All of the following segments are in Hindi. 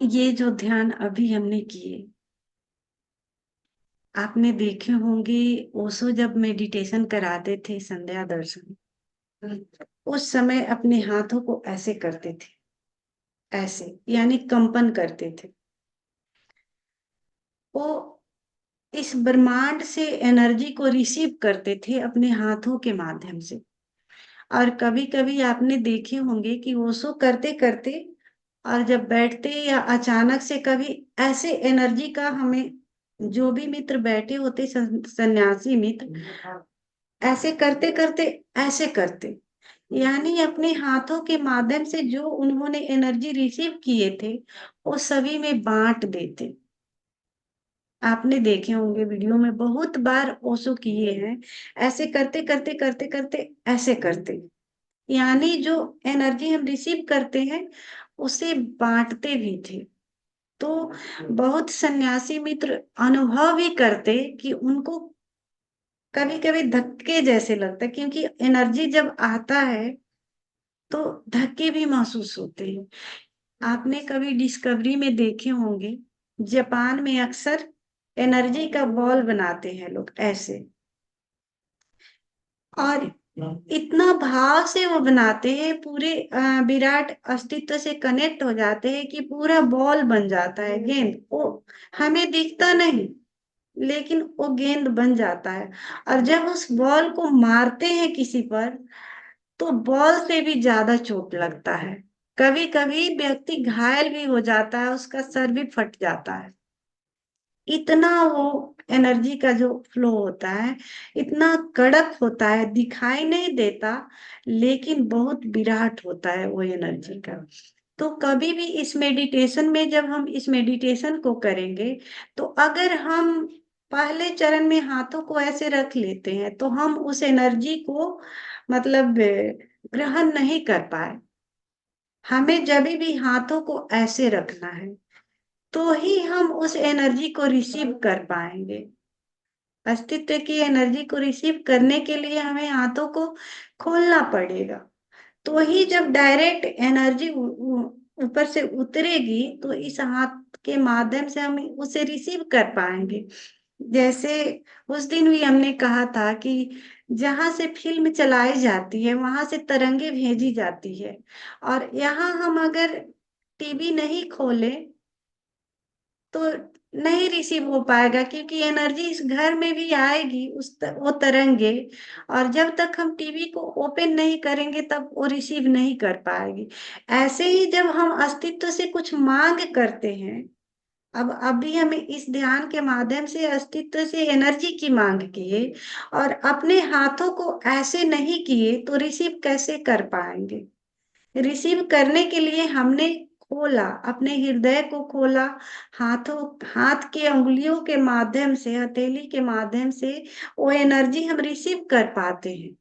ये जो ध्यान अभी हमने किए, आपने देखे होंगे। ओशो जब मेडिटेशन कराते थे, संध्या दर्शन, उस समय अपने हाथों को ऐसे करते थे, ऐसे यानी कंपन करते थे। वो इस ब्रह्मांड से एनर्जी को रिसीव करते थे अपने हाथों के माध्यम से। और कभी कभी आपने देखे होंगे कि ओशो करते करते और जब बैठते या अचानक से कभी ऐसे एनर्जी का हमें, जो भी मित्र बैठे होते सन्यासी मित्र, ऐसे करते करते ऐसे करते, यानी अपने हाथों के माध्यम से जो उन्होंने एनर्जी रिसीव किए थे वो सभी में बांट देते। आपने देखे होंगे वीडियो में, बहुत बार ओशो किए हैं। ऐसे करते करते करते करते ऐसे करते, यानी जो एनर्जी हम रिसीव करते हैं उसे बांटते भी थे। तो बहुत सन्यासी मित्र अनुभव भी करते कि उनको कभी कभी धक्के जैसे लगता है, क्योंकि एनर्जी जब आता है तो धक्के भी महसूस होते हैं। आपने कभी डिस्कवरी में देखे होंगे, जापान में अक्सर एनर्जी का बॉल बनाते हैं लोग ऐसे, और इतना भाव से वो बनाते हैं, पूरे विराट अस्तित्व से कनेक्ट हो जाते हैं कि पूरा बॉल बन जाता है, गेंद। वो हमें दिखता नहीं, लेकिन वो गेंद बन जाता है। और जब उस बॉल को मारते हैं किसी पर, तो बॉल से भी ज्यादा चोट लगता है। कभी कभी व्यक्ति घायल भी हो जाता है, उसका सर भी फट जाता है। इतना वो एनर्जी का जो फ्लो होता है, इतना कड़क होता है, दिखाई नहीं देता, लेकिन बहुत विराट होता है वो एनर्जी का। तो कभी भी इस मेडिटेशन में, जब हम इस मेडिटेशन को करेंगे, तो अगर हम पहले चरण में हाथों को ऐसे रख लेते हैं तो हम उस एनर्जी को मतलब ग्रहण नहीं कर पाए। हमें जब भी हाथों को ऐसे रखना है तो ही हम उस एनर्जी को रिसीव कर पाएंगे। अस्तित्व की एनर्जी को रिसीव करने के लिए हमें हाथों को खोलना पड़ेगा। तो ही जब डायरेक्ट एनर्जी ऊपर से उतरेगी तो इस हाथ के माध्यम से हम उसे रिसीव कर पाएंगे। जैसे उस दिन भी हमने कहा था कि जहां से फिल्म चलाई जाती है वहां से तरंगे भेजी जाती है, और यहाँ हम अगर टीवी नहीं खोले तो नहीं रिसीव हो पाएगा, क्योंकि एनर्जी इस घर में भी आएगी, वो तरंगे। और जब तक हम टीवी को ओपन नहीं करेंगे तब वो रिसीव नहीं कर पाएगी। ऐसे ही जब हम अस्तित्व से कुछ मांग करते हैं, अब अभी हमें इस ध्यान के माध्यम से अस्तित्व से एनर्जी की मांग किए और अपने हाथों को ऐसे नहीं किए तो रिसीव कैसे कर पाएंगे। रिसीव करने के लिए हमने खोला, अपने हृदय को खोला, हाथों हाथ के उंगलियों के माध्यम से, हथेली के माध्यम से वो एनर्जी हम रिसीव कर पाते हैं।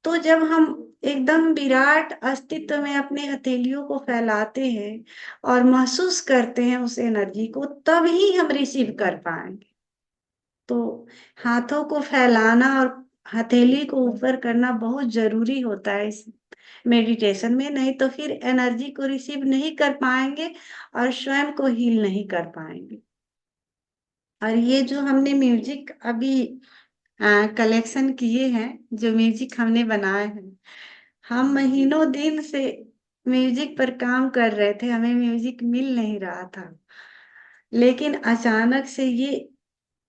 तो जब हम एकदम विराट अस्तित्व में अपने हथेलियों को फैलाते हैं और महसूस करते हैं उस एनर्जी को, तब ही हम रिसीव कर पाएंगे। तो हाथों को फैलाना और हथेली को ऊपर करना बहुत जरूरी होता है इस मेडिटेशन में, नहीं तो फिर एनर्जी को रिसीव नहीं कर पाएंगे और स्वयं को हील नहीं कर पाएंगे। और ये जो हमने म्यूजिक अभी कलेक्शन किए हैं, जो म्यूजिक हमने बनाए हैं, हम महीनों दिन से म्यूजिक पर काम कर रहे थे, हमें म्यूजिक मिल नहीं रहा था। लेकिन अचानक से ये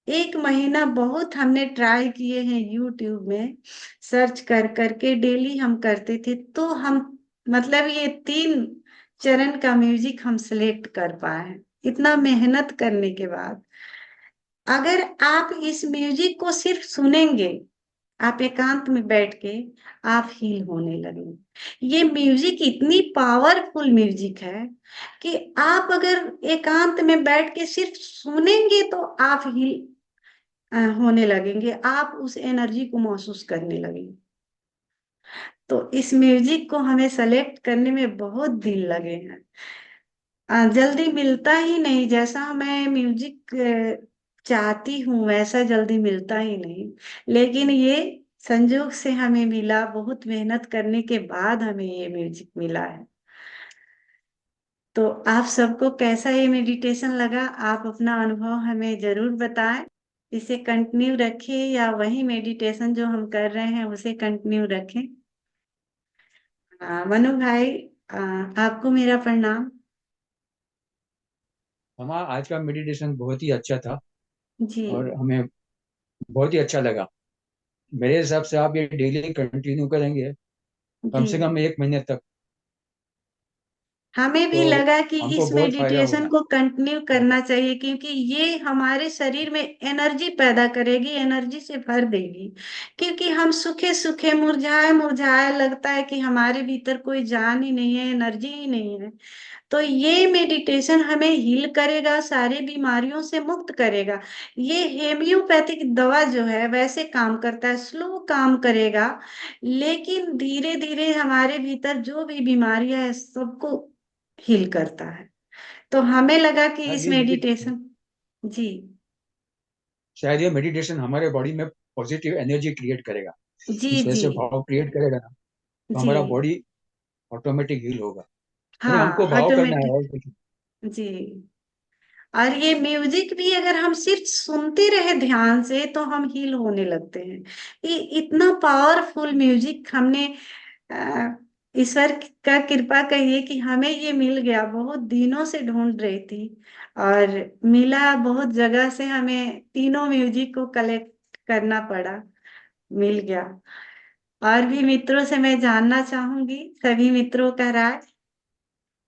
एक महीना बहुत हमने ट्राई किए हैं, यूट्यूब में सर्च कर करके डेली हम करते थे, तो हम मतलब ये 3 चरण का म्यूजिक हम सिलेक्ट कर पाए, इतना मेहनत करने के बाद। अगर आप इस म्यूजिक को सिर्फ सुनेंगे, आप एकांत में बैठ के, आप हील होने लगेंगे। ये म्यूजिक इतनी पावरफुल म्यूजिक है कि आप अगर एकांत में बैठ के सिर्फ सुनेंगे तो आप हील होने लगेंगे, आप उस एनर्जी को महसूस करने लगेंगे। तो इस म्यूजिक को हमें सेलेक्ट करने में बहुत दिन लगे हैं। जल्दी मिलता ही नहीं, जैसा मैं म्यूजिक चाहती हूँ वैसा जल्दी मिलता ही नहीं। लेकिन ये संजोग से हमें मिला, बहुत मेहनत करने के बाद हमें ये म्यूजिक मिला है। तो आप सबको कैसा ये मेडिटेशन लगा, आप अपना अनुभव हमें जरूर बताएं। इसे कंटिन्यू रखें या वही मेडिटेशन जो हम कर रहे हैं उसे कंटिन्यू रखें। मनु भाई, आपको मेरा प्रणाम। हमारा आज का मेडिटेशन बहुत ही अच्छा था जी। और हमें बहुत ही अच्छा लगा। मेरे हिसाब से आप ये डेली कंटिन्यू करेंगे कम जी, से कम 1 महीने तक, हमें भी तो लगा कि हमको इस बहुत फायदा मेडिटेशन होगा। को कंटिन्यू करना चाहिए, क्योंकि ये हमारे शरीर में एनर्जी पैदा करेगी, एनर्जी से भर देगी। क्योंकि हम सूखे सूखे मुरझाए मुरझाए लगता है कि हमारे भीतर कोई जान ही नहीं है, एनर्जी ही नहीं है। तो ये मेडिटेशन हमें हील करेगा, सारी बीमारियों से मुक्त करेगा। ये हेम्योपैथिक दवा जो है वैसे काम करता है, स्लो काम करेगा, लेकिन धीरे धीरे हमारे भीतर जो भी बीमारियां है सबको हील करता है। तो हमें लगा कि शायद इस ये मेडिटेशन। जी। शायद ये मेडिटेशन हमारे बॉडी में पॉजिटिव एनर्जी क्रिएट करेगा। जी। इस जी। वैसे भाव क्रिएट करेगा ना, तो जी। हमारा बॉडी ऑटोमेटिक हील होगा। यानी हमको हाँ, भाव करना है ऑटोमेटिक। और कुछ नहीं। जी। और ये म्यूजिक भी अगर हम सिर्फ सुनते रहे ध्यान से तो हम हील होने लगते हैं। ये इतना पावरफुल म्यूजिक हमने अ, ईश्वर का कृपा कहिए कि हमें ये मिल गया, बहुत दिनों से ढूंढ रही थी और मिला। बहुत जगह से हमें तीनों म्यूजिक को कलेक्ट करना पड़ा, मिल गया। और भी मित्रों से मैं जानना चाहूंगी, सभी मित्रों का राय।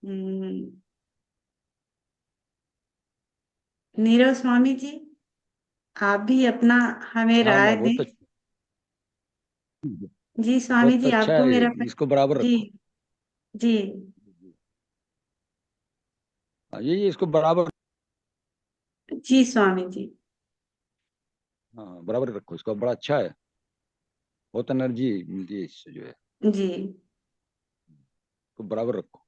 हम्म, नीरव स्वामी जी, आप भी अपना हमें हाँ राय माँ, दें। जी स्वामी बहुत जी, अच्छा आपको है, मेरा इसको बराबर जी। रखो। जी। हाँ, ये इसको बराबर। जी स्वामी जी। हाँ बराबर रखो, इसको बड़ा अच्छा है। बहुत एनर्जी मिलती है इससे जो है। जी। इसको बराबर रखो,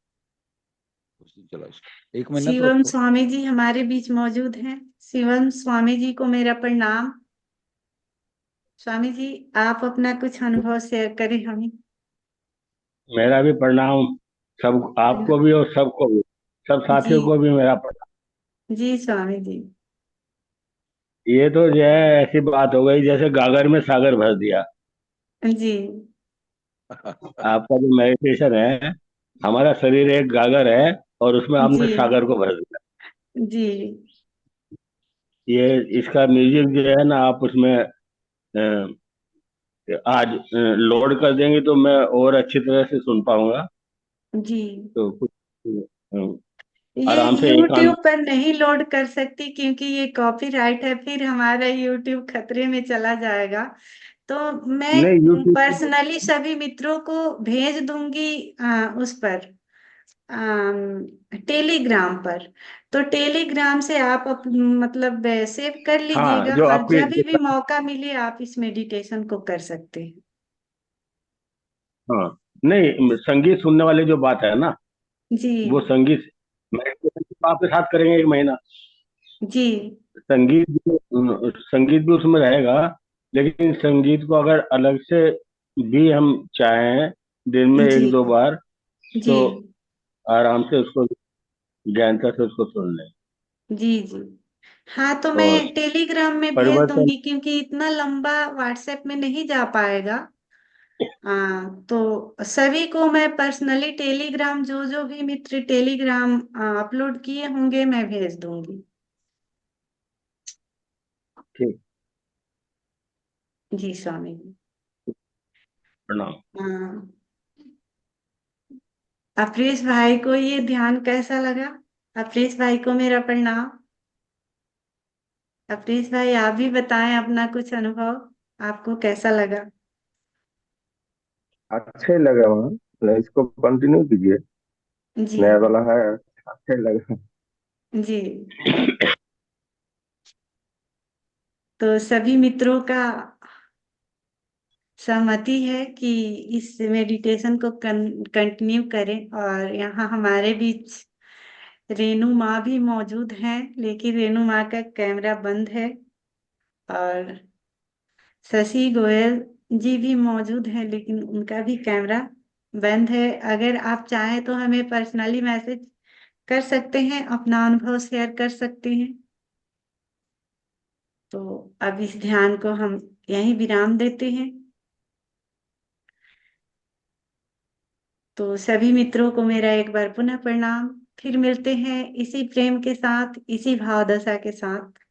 उससे चलो इसको 1 महीना तो शिवम रखो। स्वामी जी हमारे बीच मौजूद हैं। शिवम स्वामी जी को मेरा प्रणाम। स्वामी जी, आप अपना कुछ अनुभव शेयर करें हमें। मेरा भी प्रणाम। सब आपको भी और सबको भी, सब जी। साथियों को भी मेरा प्रणाम। जी स्वामी जी। ये तो जो है ऐसी बात हो गई जैसे गागर में सागर भर दिया। जी। आपका जो मेडिटेशन है, हमारा शरीर एक गागर है और उसमें जी। आपने सागर को भर दिया। जी। ये इसका म्यूजिक जो है ना, आप उसमें आज लोड कर देंगे तो मैं और अच्छी तरह से सुन पाऊंगा। जी। तो कुछ ये आराम से एकांत। YouTube पर नहीं लोड कर सकती क्योंकि ये कॉपीराइट है, फिर हमारा YouTube खतरे में चला जाएगा। तो मैं नहीं, यूट्यूब पे पर्सनली सभी मित्रों को भेज दूंगी उस पर, टेलीग्राम पर। तो टेलीग्राम से आप मतलब सेव कर हाँ, लीजिएगा, जो और आपकी जब भी मौका मिले आप इस मेडिटेशन को कर सकते हैं। हाँ, नहीं संगीत सुनने वाली जो बात है ना, जी। वो संगीत मेडिटेशन तो आपके साथ करेंगे 1 महीना। जी। संगीत भी उसमें रहेगा, लेकिन संगीत को अगर अलग से भी हम चाहें दिन में जी। 1-2 बार, जी। तो आराम से उसको गहनता से उसको सुन लें। जी। जी। हाँ, तो और मैं टेलीग्राम में भेज परिवर्तन। दूंगी क्योंकि इतना लंबा व्हाट्सएप में नहीं जा पाएगा। तो सभी को मैं पर्सनली टेलीग्राम, जो जो भी मित्र टेलीग्राम अपलोड किए होंगे मैं भेज दूंगी। ठीक। जी स्वामी जी। प्रणाम। हाँ, अपरेश भाई को ये ध्यान कैसा लगा? अपरेश भाई को मेरा प्रणाम। अपरेश भाई, आप भी बताएं अपना कुछ अनुभव, आपको कैसा लगा? अच्छे लगा वहाँ, मतलब इसको कंटिन्यू कीजिए। जी। नया वाला है, अच्छे लगा। जी। तो सभी मित्रों का सहमति है कि इस मेडिटेशन को कंटिन्यू करें। और यहाँ हमारे बीच रेनू माँ भी मौजूद हैं, लेकिन रेनू माँ का कैमरा बंद है। और शशि गोयल जी भी मौजूद हैं, लेकिन उनका भी कैमरा बंद है। अगर आप चाहें तो हमें पर्सनली मैसेज कर सकते हैं, अपना अनुभव शेयर कर सकते हैं। तो अब इस ध्यान को हम यहीं विराम देते हैं। तो सभी मित्रों को मेरा एक बार पुनः प्रणाम। फिर मिलते हैं इसी प्रेम के साथ, इसी भाव दशा के साथ।